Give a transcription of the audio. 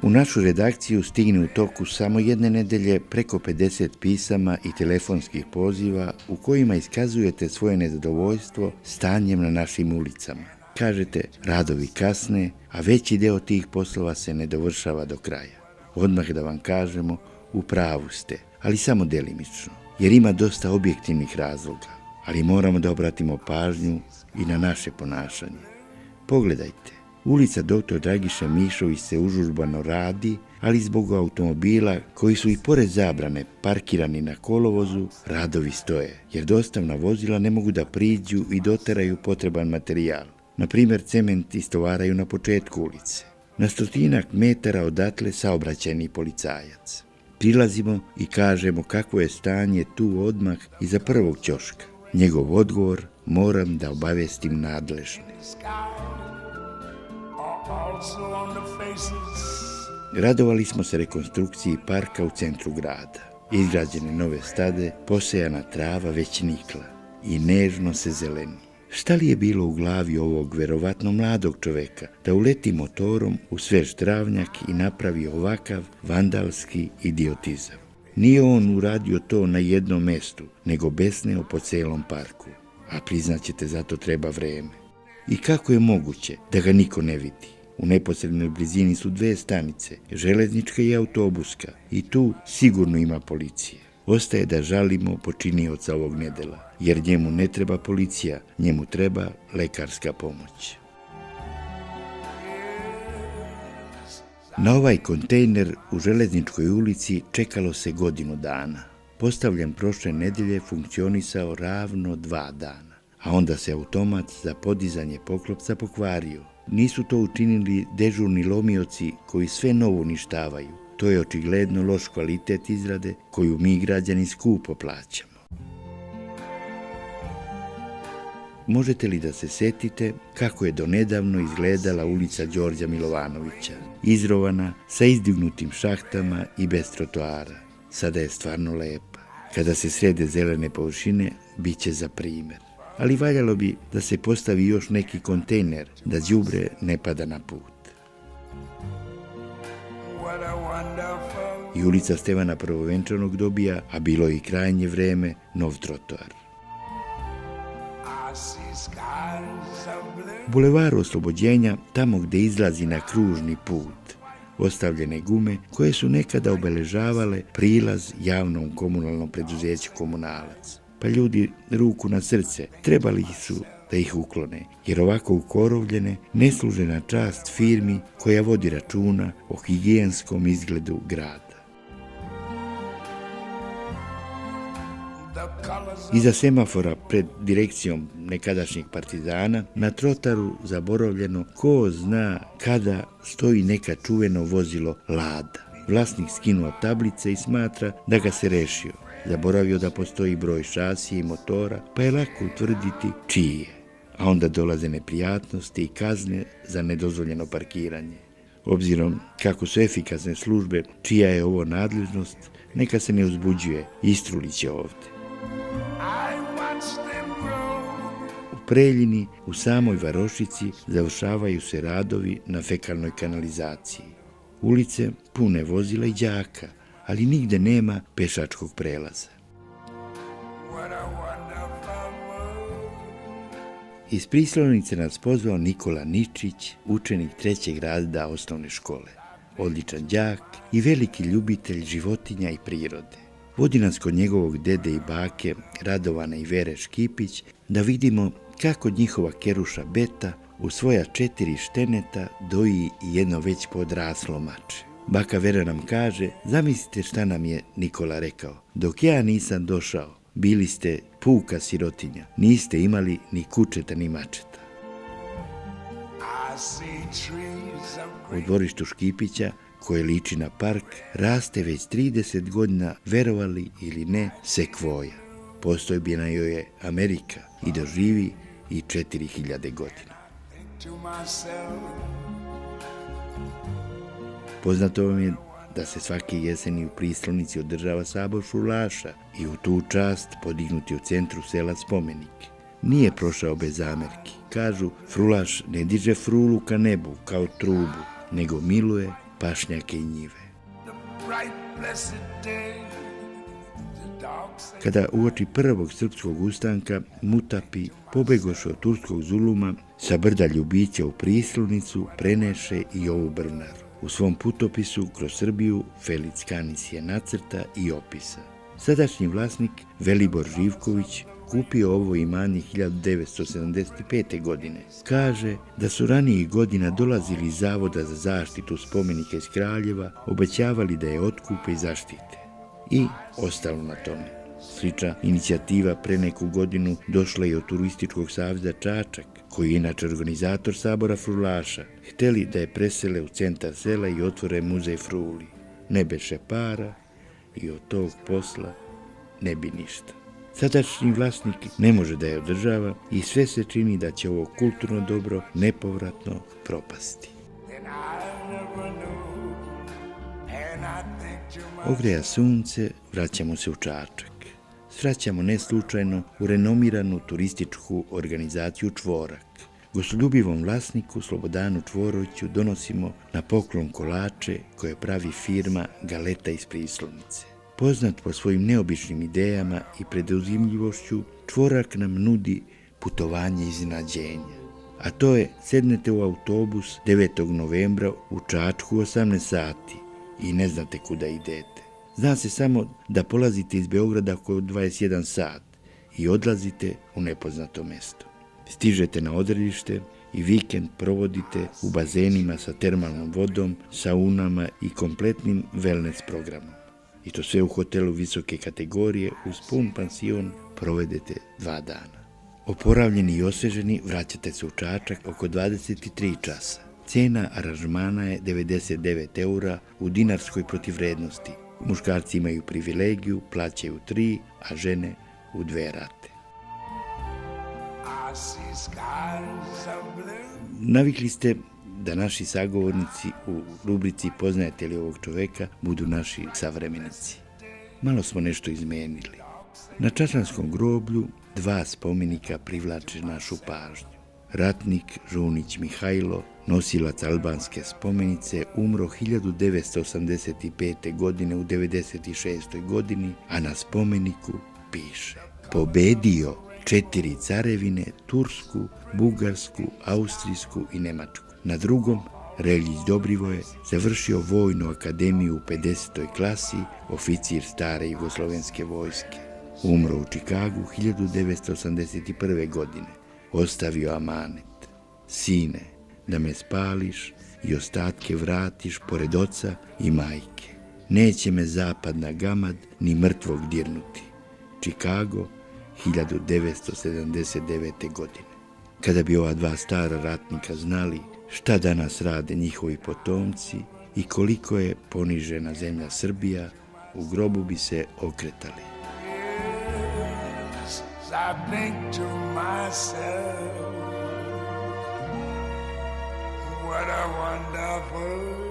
U našu redakciju stigne u toku samo jedne nedelje preko 50 pisama i telefonskih poziva u kojima iskazujete svoje nezadovoljstvo stanjem na našim ulicama. Kažete, radovi kasne, a veći deo tih poslova se ne dovršava do kraja. Odmah da vam kažemo, u pravu ste, ali samo delimično, jer ima dosta objektivnih razloga, ali moramo da obratimo pažnju i na naše ponašanje. Pogledajte, ulica dr. Dragiša Mišović se užurbano radi, ali zbog automobila koji su i pored zabrane parkirani na kolovozu, radovi stoje, jer dostavna vozila ne mogu da priđu i doteraju potreban materijal. Na primjer, cement istovaraju na početku ulice. Na 100 metara odatle saobraćajni policajac. Prilazimo i kažemo kakvo je stanje tu odmah iza prvog ćoška. Njegov odgovor, moram da obavestim nadležne. Radovali smo se rekonstrukciji parka u centru grada. Izgrađene nove stade, posejana trava već nikla i nežno se zeleni. Šta li je bilo u glavi ovog verovatno mladog čoveka da uleti motorom u svež travnjak i napravi ovakav vandalski idiotizam? Nije on uradio to na jednom mestu, nego besneo po celom parku. A priznaćete, zato treba vreme. I kako je moguće da ga niko ne vidi? U neposrednoj blizini su 2 stanice, železnička i autobuska, i tu sigurno ima policije. Ostaje da žalimo počinioca ovog nedela, jer njemu ne treba policija, njemu treba lekarska pomoć. Na ovaj kontejner u Železničkoj ulici čekalo se godinu dana. Postavljen prošle nedelje, funkcionisao ravno 2 dana, a onda se automat za podizanje poklopca pokvario. Nisu to učinili dežurni lomioci koji sve novo uništavaju. To je očigledno loš kvalitet izrade koju mi građani skupo plaćamo. Možete li da se setite kako je donedavno izgledala ulica Đorđa Milovanovića? Izrovana, sa izdignutim šahtama i bez trotoara. Sada je stvarno lepa. Kada se srede zelene površine, bit će za primer. Ali valjalo bi da se postavi još neki kontejner, da đubre ne pada na put. I ulica Stevana Prvovenčanog dobija, a bilo je i krajnje vreme, nov trotoar. U bulevaru Oslobođenja, tamo gde izlazi na kružni put, ostavljene gume koje su nekada obeležavale prilaz javnom komunalnom preduzeću Komunalac. Pa ljudi, ruku na srce, trebali su da ih uklone, jer ovako ukorovljene ne služe na čast firmi koja vodi računa o higijenskom izgledu grada. Iza semafora pred direkcijom nekadašnjeg Partizana, na trotaru zaboravljeno ko zna kada stoji neka čuveno vozilo Lada. Vlasnik skinuo tablice i smatra da ga se rešio. Zaboravio da postoji broj šasije i motora, pa je lako utvrditi čiji je. A onda dolaze neprijatnosti i kazne za nedozvoljeno parkiranje. Obzirom kako su efikasne službe, čija je ovo nadležnost, neka se ne uzbuđuje, istrulit će ovde. U Preljini, u samoj varošici, završavaju se radovi na fekalnoj kanalizaciji. Ulice pune vozila i đaka, ali nigde nema pešačkog prelaza. Iz Prislovnice nas pozvao Nikola Ničić, učenik 3. razreda osnovne škole. Odličan đak i veliki ljubitelj životinja i prirode. Vodi nas kod njegovog dede i bake, Radovana i Vere Škipić, da vidimo kako njihova keruša Beta u svoja 4 šteneta doji jedno već podraslo mače. Baka Vera nam kaže, zamislite šta nam je Nikola rekao. Dok ja nisam došao, bili ste puka sirotinja, niste imali ni kučeta ni mačeta. U dvorištu Škipića, koje liči na park, raste već 30 godina, verovali ili ne, sekvoja. Postojbina joj je Amerika i doživi i 4000 godina. Poznato vam je da se svake jeseni u Prislovnici održava sabor šurlaša i u tu čast podignuti u centru sela spomenik. nije prošao bez zamerki. Kažu, frulaš ne diže frulu ka nebu kao trubu, nego miluje pašnjake i njive. Kada uoči prvog srpskog ustanka Mutapi pobegoše od turskog zuluma, sa brda Ljubića u Prislunicu preneše i ovu brvnaru. U svom putopisu kroz Srbiju Felic Kanis je nacrta i opisa. Sadašnji vlasnik Velibor Živković kupio ovo imanje 1975. godine. Kaže da su ranijih godina dolazili iz Zavoda za zaštitu spomenika iz Kraljeva, obećavali da je otkupe i zaštite. I ostalo na tome. Slična inicijativa pre neku godinu došla je od Turističkog saveza Čačak, koji je inače organizator sabora frulaša. Hteli da je presele u centar sela i otvore muzej fruli. Ne beše para i od tog posla ne bi ništa. Sadašnji vlasnik ne može da je održava i sve se čini da će ovo kulturno dobro nepovratno propasti. Ogreja sunce, vraćamo se u Čačak. Svraćamo ne slučajno u renomiranu turističku organizaciju Čvorak. Gostoljubivom vlasniku Slobodanu Čvoroviću donosimo na poklon kolače koje pravi firma Galeta iz Prislunice. Poznat po svojim neobičnim idejama i preduzimljivošću, Čvorak nam nudi putovanje iznenađenja. A to je, sednete u autobus 9. novembra u Čačku 18 sati i ne znate kuda idete. Zna se samo da polazite iz Beograda oko 21 sat i odlazite u nepoznato mesto. Stižete na odredište i vikend provodite u bazenima sa termalnom vodom, saunama i kompletnim wellness programom. I to sve u hotelu visoke kategorije uz pun pansion provedete 2 dana. Oporavljeni i osveženi vraćate se u Čačak oko 23 časa. Cena aranžmana je 99 € u dinarskoj protivvrednosti. Muškarci imaju privilegiju, plaćaju 3, a žene u 2 rate. Navikli ste da naši sagovornici u rubrici Poznajete li ovog čoveka budu naši savremenici. Malo smo nešto izmenili. Na Čačanskom groblju 2 spomenika privlače našu pažnju. Ratnik Žunić Mihajlo, nosilac albanske spomenice, umro 1985. godine u 96. godini, a na spomeniku piše: pobedio 4 carevine, Tursku, Bugarsku, Austrijsku i Nemačku. Na drugom, Reljić Dobrivoje, završio vojnu akademiju u 50. klasi, oficir stare jugoslovenske vojske. Umro u Čikagu 1981. godine. Ostavio amanet: sine, da me spališ i ostatke vratiš pored oca i majke. Neće me zapadna gamad ni mrtvog dirnuti. Čikago, 1979. godine. Kada bi ova 2 stara ratnika znali šta danas rade njihovi potomci i koliko je ponižena zemlja Srbija, u grobu bi se okretali. I think to myself, what a wonderful